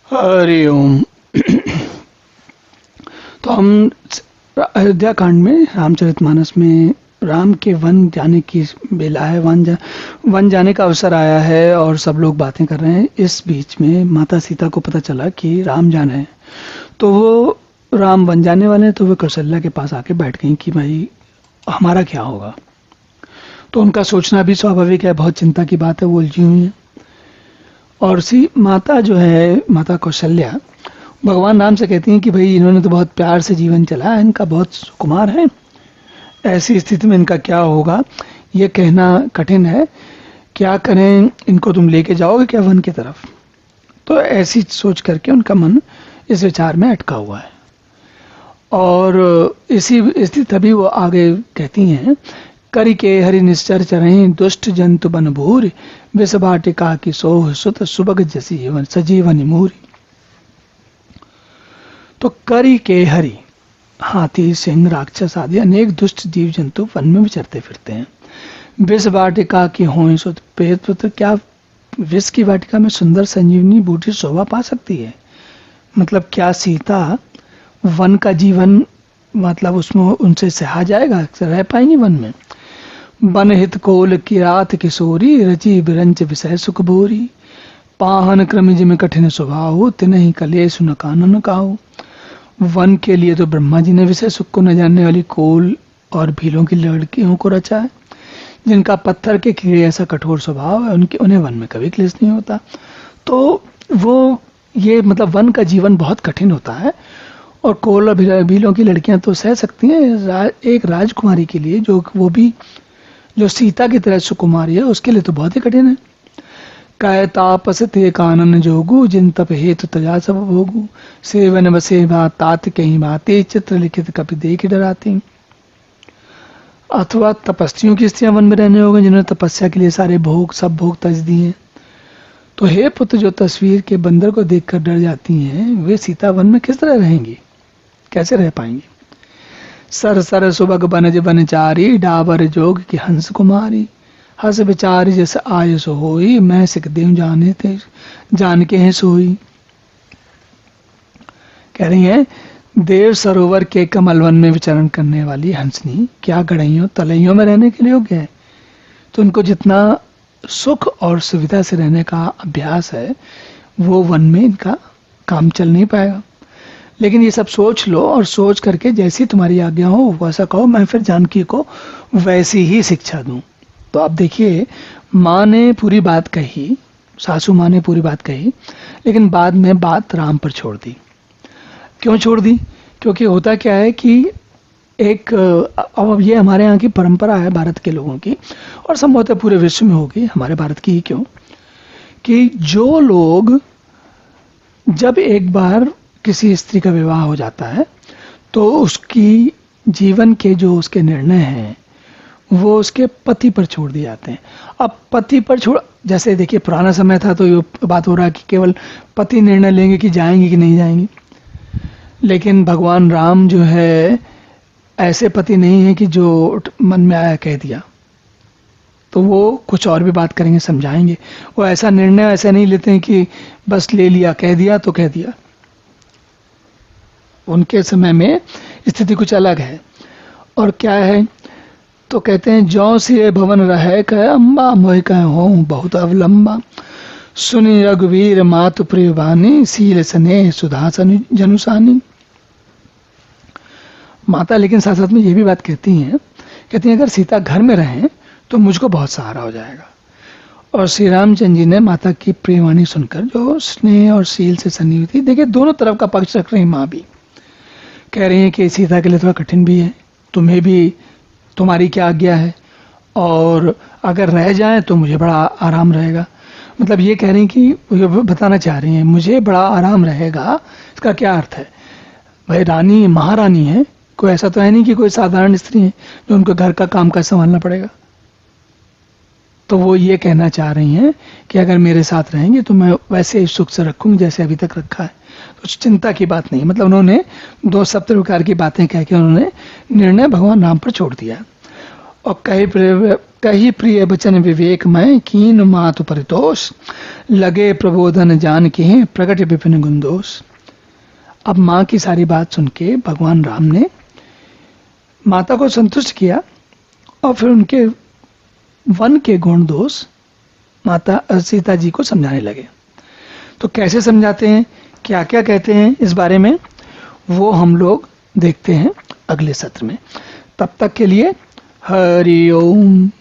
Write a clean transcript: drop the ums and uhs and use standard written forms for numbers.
हरि ओम। तो हम अयोध्या कांड में रामचरितमानस में राम के वन जाने की बेला है। वन जाने का अवसर आया है और सब लोग बातें कर रहे हैं। इस बीच में माता सीता को पता चला कि राम जाना है, तो वो राम वन जाने वाले हैं, तो वे कौशल्या के पास आके बैठ गई कि भाई हमारा क्या होगा। तो उनका सोचना भी स्वाभाविक है, बहुत चिंता की बात है, वो उलझी हुई है। और सी माता जो है, माता कौशल्या, भगवान राम से कहती हैं कि भाई इन्होंने तो बहुत प्यार से जीवन चलाया, इनका बहुत सुकुमार है, ऐसी स्थिति में इनका क्या होगा ये कहना कठिन है। क्या करें, इनको तुम लेके जाओगे क्या वन की तरफ? तो ऐसी सोच करके उनका मन इस विचार में अटका हुआ है। और इसी स्थिति तभी वो आगे कहती हैं, करि के हरि निश्चर चरहि दुष्ट जंतु बन भूरि विष वाटिका की सोह सुत सुबग जसीवन सजीवन मूरी। तो करि के हरि, हाथी, सिंह, राक्षस आदि अनेक दुष्ट जीव जंतु वन में विचरते फिरते हैं। विष वाटिका की हों सुत पेट पुत्र, क्या विष की वाटिका में सुंदर संजीवनी बूटी शोभा पा सकती है? मतलब क्या सीता वन का जीवन, मतलब उसमें उनसे सहा जाएगा, रह पाएंगी वन में? बन हित कोल की रात किशोरी रची बिरंच विषय सुख भोरी पाहन क्रम जिम कठिन स्वभाव तिन्हि कलेश न कानन काहू। वन के लिए तो ब्रह्मा जी ने विषय सुख को न जानने वाली कोल और भीलों की लड़कियों को रचा है, जिनका पत्थर के कीड़े ऐसा कठोर स्वभाव है, उन्हें वन में कभी क्लेश नहीं होता। तो वो ये मतलब वन का जीवन बहुत कठिन होता है, और कोल और भीलों की लड़कियां तो सह सकती हैं, एक राजकुमारी के लिए, जो वो भी जो सीता की तरह सुकुमारी है, उसके लिए तो बहुत ही कठिन है। काय तापस ते कानन जोगु जिन तप हेतु तजा सब भोगु सेवन बसे बात तात कहीं बातें चित्र लिखित कपि देख डराती। अथवा तपस्वियों की स्त्रियां वन में रहने होंगे, जिन्होंने तपस्या के लिए सारे भोग सब भोग तज दिए। तो हे पुत्र, जो तस्वीर के बंदर को देखकर डर जाती हैं, वे सीता वन में किस तरह रहेंगी, कैसे रह पाएंगी? सर सर सुबग बनज बनचारी डाबर जोग की हंस कुमारी हस बिचारी जैसे आय सो होई मैं सिख देव जाने थे जान के हैं सोई। कह रही है, देव सरोवर के कमल वन में विचरण करने वाली हंसनी क्या गड़ैयों तलैयों में रहने के लिए योग्य है? तो उनको जितना सुख और सुविधा से रहने का अभ्यास है, वो वन में इनका काम चल नहीं पाएगा। लेकिन ये सब सोच लो, और सोच करके जैसी तुम्हारी आज्ञा हो वैसा कहो, मैं फिर जानकी को वैसी ही शिक्षा दूं। तो आप देखिए, माँ ने पूरी बात कही, सासू माँ ने पूरी बात कही, लेकिन बाद में बात राम पर छोड़ दी। क्यों छोड़ दी? क्योंकि होता क्या है कि एक, अब ये हमारे यहाँ की परंपरा है भारत के लोगों की, और संभवतः पूरे विश्व में होगी, हमारे भारत की ही क्यों, कि जो लोग जब एक बार किसी स्त्री का विवाह हो जाता है, तो उसकी जीवन के जो उसके निर्णय हैं वो उसके पति पर छोड़ दिए जाते हैं। अब पति पर छोड़, जैसे देखिए पुराना समय था तो ये बात हो रहा है कि केवल पति निर्णय लेंगे कि जाएंगे कि नहीं जाएंगे। लेकिन भगवान राम जो है ऐसे पति नहीं है कि जो मन में आया कह दिया, तो वो कुछ और भी बात करेंगे, समझाएंगे। वो ऐसा निर्णय ऐसा नहीं लेते हैं कि बस ले लिया, कह दिया तो कह दिया। उनके समय में स्थिति कुछ अलग है। और क्या है, तो कहते हैं, जौ से भवन रहे कह अम्बा मोह कह हो बहुत अवलंबा सुनि रघुवीर मातु प्रियवानी सील स्नेह सुधा जनुसानी। माता लेकिन साथ साथ में ये भी बात कहती हैं, अगर सीता घर में रहें तो मुझको बहुत सहारा हो जाएगा। और श्री रामचंद्र जी ने माता की प्रियवाणी सुनकर जो स्नेह और सील से सनी हुई थी, देखिए दोनों तरफ का पक्ष रख रही माँ भी। कह रही हैं कि सीता के लिए थोड़ा कठिन भी है, तुम्हें भी, तुम्हारी क्या आज्ञा है, और अगर रह जाए तो मुझे बड़ा आराम रहेगा। मतलब ये कह रही हैं कि ये बताना चाह रही हैं मुझे बड़ा आराम रहेगा। इसका क्या अर्थ है? भाई रानी महारानी है, कोई ऐसा तो है नहीं कि कोई साधारण स्त्री है जो उनको घर का काम काज संभालना पड़ेगा। तो वो ये कहना चाह रही हैं कि अगर मेरे साथ रहेंगे तो मैं वैसे ही सुख से रखूंगी जैसे अभी तक रखा है, कुछ चिंता की बात नहीं। मतलब उन्होंने दो सप्त प्रकार की बातें कह के उन्होंने निर्णय भगवान राम पर छोड़ दिया। और कही प्रिय वचन विवेकमय कीन मातु परितोष लगे प्रबोधन जान के प्रगट विपिन गुंदोष। अब माँ की सारी बात सुन के भगवान राम ने माता को संतुष्ट किया और फिर उनके वन के गुण दोष माता सीता जी को समझाने लगे। तो कैसे समझाते हैं, क्या क्या कहते हैं, इस बारे में वो हम लोग देखते हैं अगले सत्र में। तब तक के लिए हरि ओम।